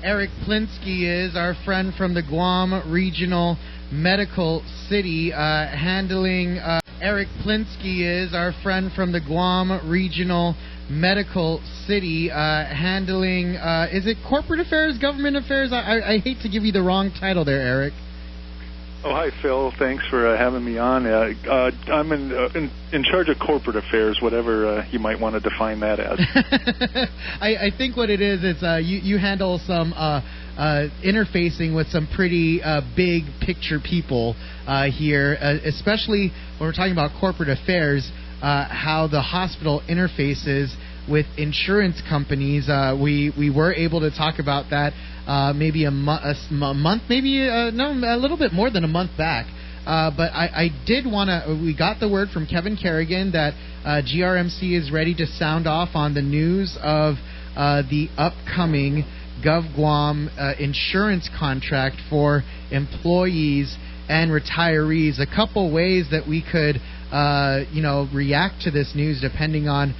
Eric Plinske is, our friend from the Guam Regional Medical City, handling... Eric Plinske is, our friend from the Guam Regional Medical City, handling... is it corporate affairs, government affairs? I hate to give you the wrong title there, Eric. Oh, hi, Phil. Thanks for having me on. I'm in charge of corporate affairs, whatever you might want to define that as. I think what it is you handle some interfacing with some pretty big picture people here, especially when we're talking about corporate affairs, how the hospital interfaces with insurance companies. We were able to talk about that maybe a month, maybe a little bit more than a month back. But I did want to. We got the word from Kevin Kerrigan that GRMC is ready to sound off on the news of the upcoming GovGuam insurance contract for employees and retirees. A couple ways that we could, react to this news depending on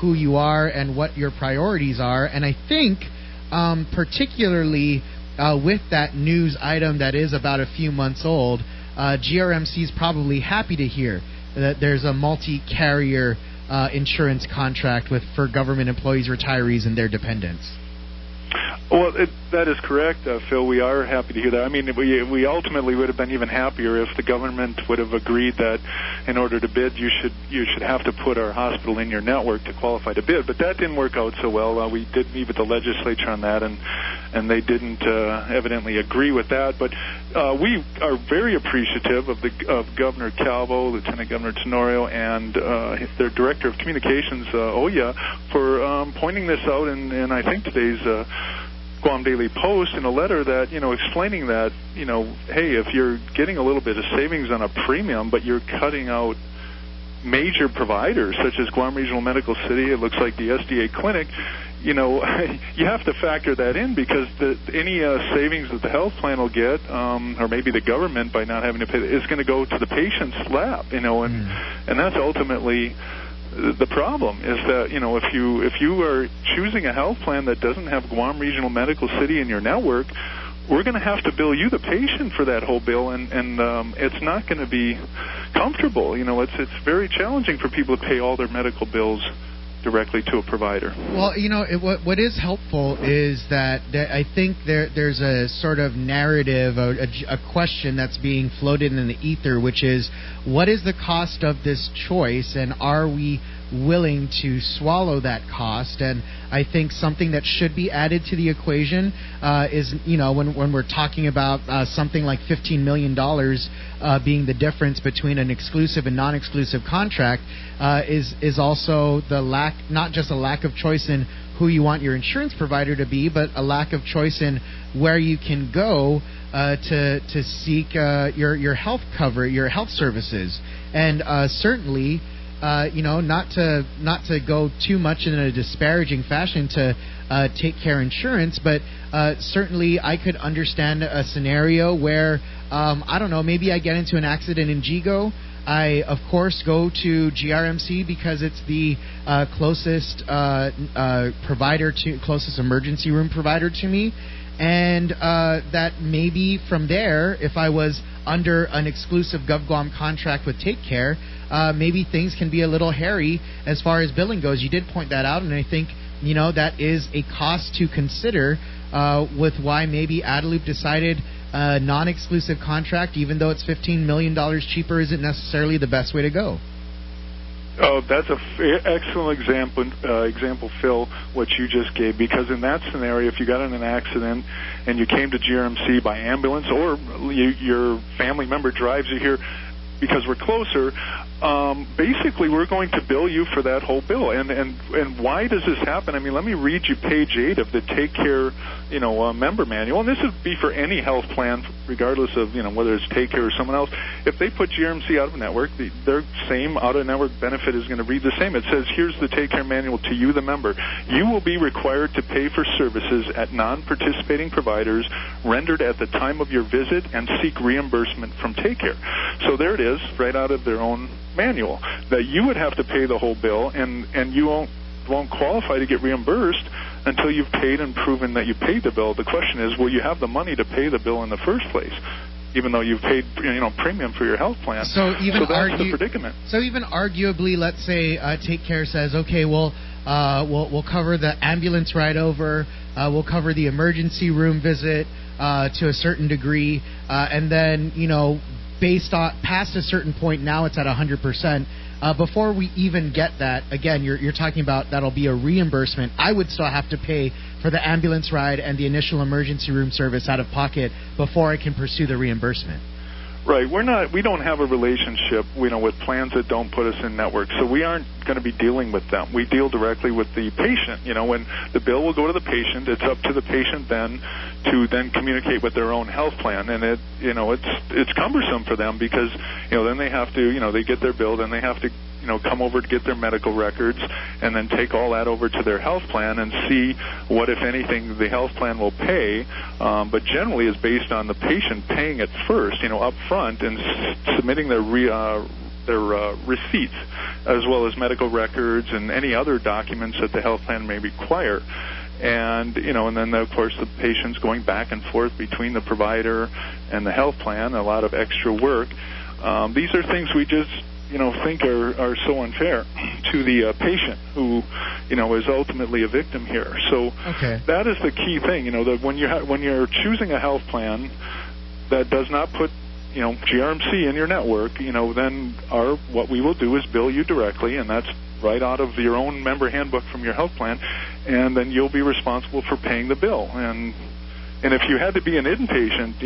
who you are and what your priorities are. And I think, particularly with that news item that is about a few months old, GRMC is probably happy to hear that there's a multi-carrier insurance contract for government employees, retirees, and their dependents. Well, that is correct, Phil. We are happy to hear that. I mean, we ultimately would have been even happier if the government would have agreed that in order to bid, you should have to put our hospital in your network to qualify to bid. But that didn't work out so well. We did meet with the legislature on that, and they didn't evidently agree with that. But we are very appreciative of Governor Calvo, Lieutenant Governor Tenorio, and their Director of Communications, Oya, for pointing this out. And I think today's Guam Daily Post in a letter that, explaining that, hey, if you're getting a little bit of savings on a premium, but you're cutting out major providers such as Guam Regional Medical City, it looks like the SDA Clinic, you have to factor that in because any savings that the health plan will get, or maybe the government by not having to pay, is going to go to the patient's lap, and that's ultimately the problem is that, if you are choosing a health plan that doesn't have Guam Regional Medical City in your network, we're going to have to bill you, the patient, for that whole bill, and it's not going to be comfortable. It's very challenging for people to pay all their medical bills directly to a provider. Well, what is helpful is that I think there's a sort of narrative, a question that's being floated in the ether, which is, what is the cost of this choice, and are we willing to swallow that cost? And I think something that should be added to the equation is, when we're talking about something like $15 million being the difference between an exclusive and non-exclusive contract, is also the lack, not just a lack of choice in who you want your insurance provider to be, but a lack of choice in where you can go to seek your health cover, your health services. And certainly, not to go too much in a disparaging fashion to Take Care Insurance, but certainly I could understand a scenario where, I don't know, maybe I get into an accident in Gigo. I, of course, go to GRMC because it's the closest closest emergency room provider to me, and that maybe from there, if I was under an exclusive GovGuam contract with Take Care, maybe things can be a little hairy as far as billing goes. You did point that out, and I think that is a cost to consider with why maybe Adelup decided non-exclusive contract, even though it's $15 million cheaper, isn't necessarily the best way to go. Oh, that's an excellent example, Phil, what you just gave, because in that scenario, if you got in an accident and you came to GRMC by ambulance, or your family member drives you here because we're closer, basically we're going to bill you for that whole bill. And why does this happen? I mean, let me read you page 8 of the Take Care, member manual. And this would be for any health plan, regardless of, whether it's Take Care or someone else. If they put GRMC out of network, their same out-of-network benefit is going to read the same. It says, here's the Take Care manual to you, the member. You will be required to pay for services at non-participating providers rendered at the time of your visit and seek reimbursement from Take Care. So there it is, right out of their own manual, that you would have to pay the whole bill, and you won't qualify to get reimbursed until you've paid and proven that you paid the bill. The question is, will you have the money to pay the bill in the first place, even though you've paid premium for your health plan? So that's the predicament. So even arguably, let's say Take Care says, okay, we'll cover the ambulance ride over, we'll cover the emergency room visit to a certain degree, and then based on past a certain point, now it's at 100%. Before we even get that, again, you're talking about that'll be a reimbursement. I would still have to pay for the ambulance ride and the initial emergency room service out of pocket before I can pursue the reimbursement. Right. We don't have a relationship, with plans that don't put us in network. So we aren't going to be dealing with them. We deal directly with the patient. When the bill will go to the patient, it's up to the patient then to communicate with their own health plan, and it's cumbersome for them because then they have to they get their bill, then they have to come over to get their medical records and then take all that over to their health plan and see what, if anything, the health plan will pay, but generally is based on the patient paying it first, up front, and submitting their receipts as well as medical records and any other documents that the health plan may require. And then of course the patient's going back and forth between the provider and the health plan, a lot of extra work. These are things we just think are so unfair to the patient who is ultimately a victim here. So that is the key thing, that when you're choosing a health plan that does not put GRMC in your network, then what we will do is bill you directly, and that's right out of your own member handbook from your health plan, and then you'll be responsible for paying the bill. And if you had to be an inpatient,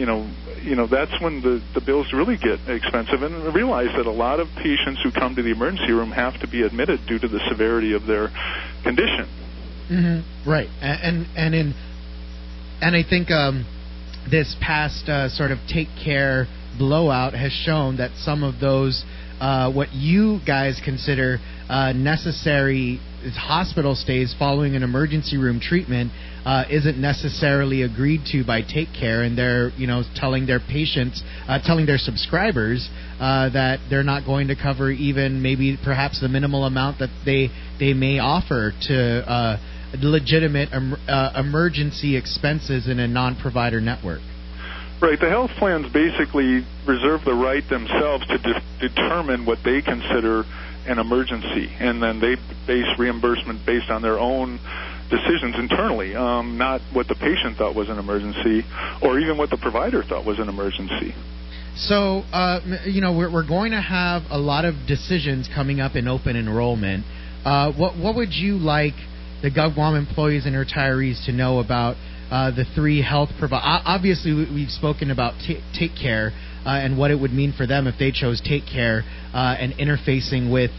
that's when the bills really get expensive. And realize that a lot of patients who come to the emergency room have to be admitted due to the severity of their condition. Mm-hmm. Right, and I think this past sort of Take Care blowout has shown that some of those what you guys consider necessary hospital stays following an emergency room treatment isn't necessarily agreed to by Take Care, and they're telling their patients, telling their subscribers that they're not going to cover even maybe perhaps the minimal amount that they may offer to legitimate emergency expenses in a non-provider network. Right. The health plans basically reserve the right themselves to determine what they consider an emergency, and then they base reimbursement based on their own decisions internally, not what the patient thought was an emergency or even what the provider thought was an emergency. So, we're going to have a lot of decisions coming up in open enrollment. What would you like the GovGuam employees and retirees to know about the three health providers? Obviously, we've spoken about Take Care and what it would mean for them if they chose Take Care and interfacing with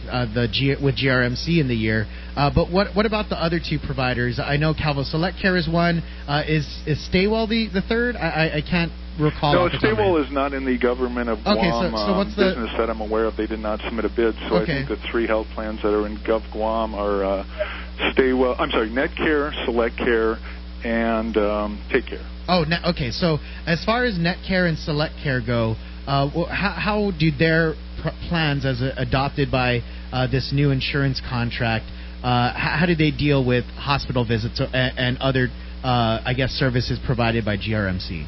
with GRMC in the year. But what about the other two providers? I know Calvo Select Care is one. Is Staywell the third? I can't recall. No, Staywell is not in the government of Guam so what's the business that I'm aware of. They did not submit a bid. So I think the three health plans that are in GovGuam are Staywell. I'm sorry, Netcare, Select Care, and Take Care. Oh, okay. So as far as Netcare and Select Care go, how do their plans, as adopted by this new insurance contract, how do they deal with hospital visits and other, services provided by GRMC?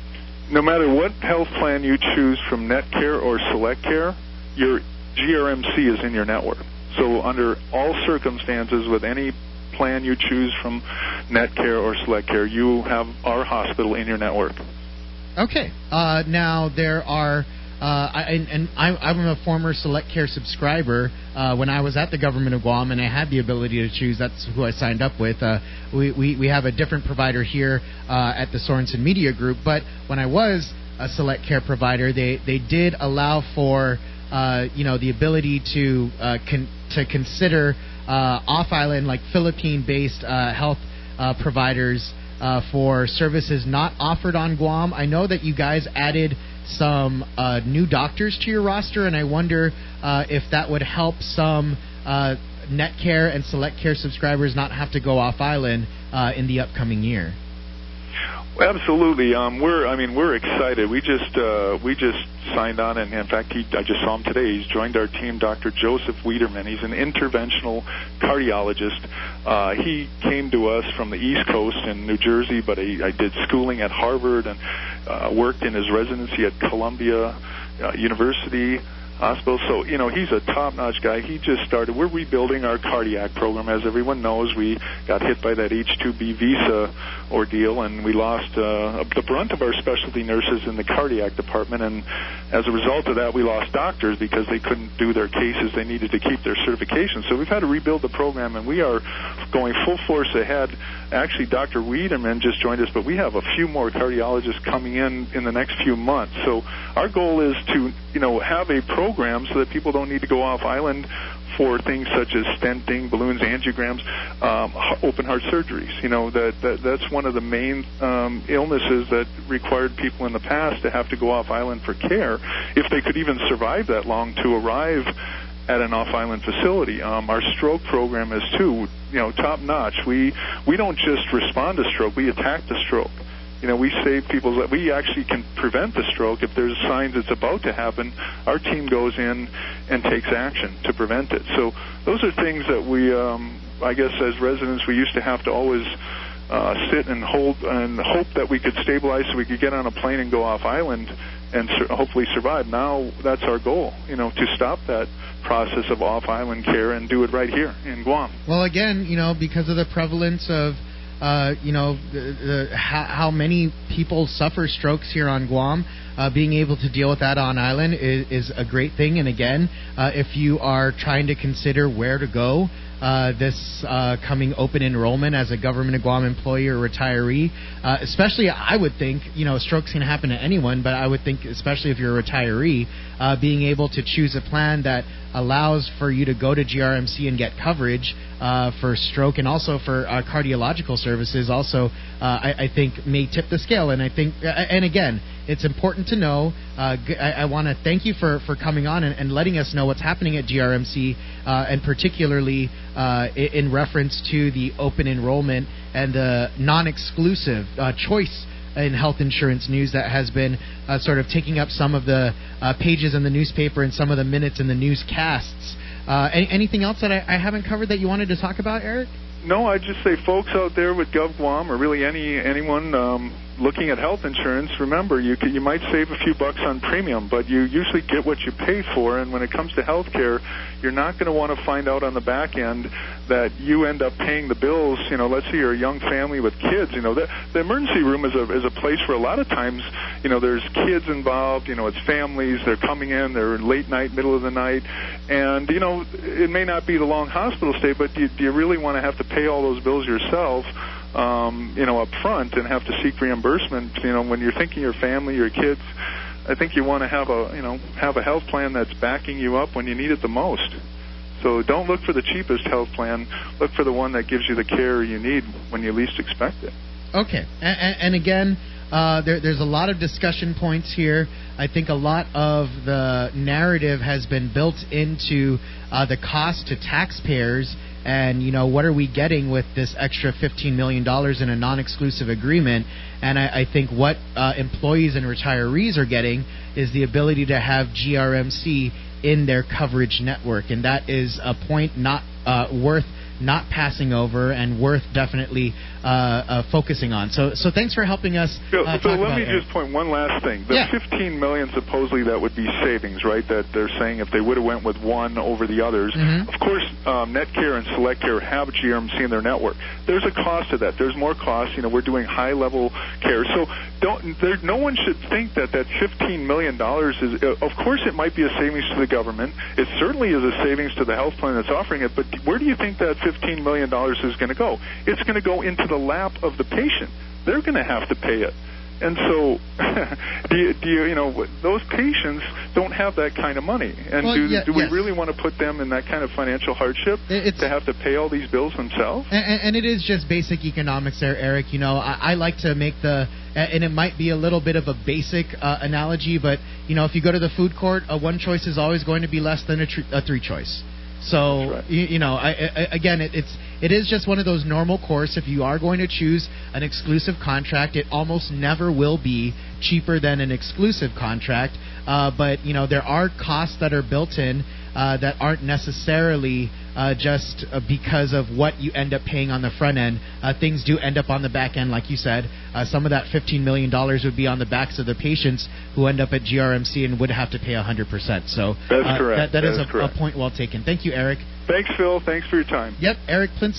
No matter what health plan you choose from Netcare or Select Care, your GRMC is in your network. So under all circumstances, with any plan you choose from Netcare or Select Care, you have our hospital in your network. Okay. Now there are, I'm a former Select Care subscriber. When I was at the government of Guam and I had the ability to choose, that's who I signed up with. We have a different provider here at the Sorensen Media Group, but when I was a Select Care provider, they did allow for the ability to consider off-island, like Philippine-based health providers for services not offered on Guam. I know that you guys added some new doctors to your roster, and I wonder if that would help some Netcare and Select Care subscribers not have to go off-island in the upcoming year. Absolutely. We're excited. We just signed on, and in fact, I just saw him today. He's joined our team, Dr. Joseph Wiederman. He's an interventional cardiologist. He came to us from the East Coast in New Jersey, but I did schooling at Harvard and worked in his residency at Columbia University Hospital. So, he's a top-notch guy. He just started. We're rebuilding our cardiac program. As everyone knows, we got hit by that H-2B visa ordeal, and we lost the brunt of our specialty nurses in the cardiac department, and as a result of that, we lost doctors because they couldn't do their cases. They needed to keep their certification. So we've had to rebuild the program, and we are going full force ahead. Actually, Dr. Wiederman just joined us, but we have a few more cardiologists coming in the next few months. So our goal is to, have a program so that people don't need to go off island for things such as stenting, balloons, angiograms, open heart surgeries. That's one of the main illnesses that required people in the past to have to go off island for care, if they could even survive that long to arrive at an off-island facility. Our stroke program is too, top notch. We don't just respond to stroke; we attack the stroke. We save people's lives. We actually can prevent the stroke. If there's signs it's about to happen, our team goes in and takes action to prevent it. So those are things that we, I guess as residents, we used to have to always sit and hold and hope that we could stabilize so we could get on a plane and go off island and hopefully survive. Now that's our goal, to stop that process of off-island care and do it right here in Guam. Well, again, because of the prevalence of how many people suffer strokes here on Guam, being able to deal with that on island is a great thing. And again, if you are trying to consider where to go this coming open enrollment as a government of Guam employee or retiree, especially I would think, strokes can happen to anyone, but I would think especially if you're a retiree, being able to choose a plan that allows for you to go to GRMC and get coverage for stroke and also for cardiological services also, I think may tip the scale. And I think, and again, it's important to know. I want to thank you for coming on and letting us know what's happening at GRMC, and particularly in reference to the open enrollment and the non-exclusive choice in health insurance news that has been sort of taking up some of the pages in the newspaper and some of the minutes in the newscasts. Anything else that I haven't covered that you wanted to talk about, Eric? No, I'd just say folks out there with GovGuam or really anyone looking at health insurance, remember, you might save a few bucks on premium, but you usually get what you pay for, and when it comes to health care, you're not going to want to find out on the back end that you end up paying the bills. Let's say you're a young family with kids. The emergency room is a place where a lot of times, there's kids involved, it's families, they're coming in, they're late night, middle of the night, and, it may not be the long hospital stay, but do you really want to have to pay all those bills yourself, up front and have to seek reimbursement? When you're thinking your family, your kids, I think you want to have a health plan that's backing you up when you need it the most. So don't look for the cheapest health plan. Look for the one that gives you the care you need when you least expect it. Okay. And again, there's a lot of discussion points here. I think a lot of the narrative has been built into the cost to taxpayers. And, what are we getting with this extra $15 million in a non-exclusive agreement? And I think what employees and retirees are getting is the ability to have GRMC in their coverage network. And that is a point not worth not passing over and worth definitely focusing on. So thanks for helping us. So let me just point one last thing. The $15 million supposedly that would be savings, right? That they're saying if they would have went with one over the others. Mm-hmm. Of course, Netcare and SelectCare have GRMC in their network. There's a cost to that. There's more cost. We're doing high-level care. So no one should think that $15 million is. Of course, it might be a savings to the government. It certainly is a savings to the health plan that's offering it. But where do you think that $15 million is going to go? It's going to go into the lap of the patient. They're going to have to pay it. And so, those patients don't have that kind of money. And do we really want to put them in that kind of financial hardship to have to pay all these bills themselves? And it is just basic economics there, Eric. I like to make and it might be a little bit of a basic analogy, but, if you go to the food court, a one choice is always going to be less than a three choice. So right. Again, it is just one of those normal course. If you are going to choose an exclusive contract, it almost never will be cheaper than an exclusive contract. But there are costs that are built in that aren't necessarily just because of what you end up paying on the front end. Things do end up on the back end, like you said. Some of that $15 million would be on the backs of the patients who end up at GRMC and would have to pay 100%. So that's correct. That is correct. a point well taken. Thank you, Eric. Thanks, Phil. Thanks for your time. Yep, Eric Plinske.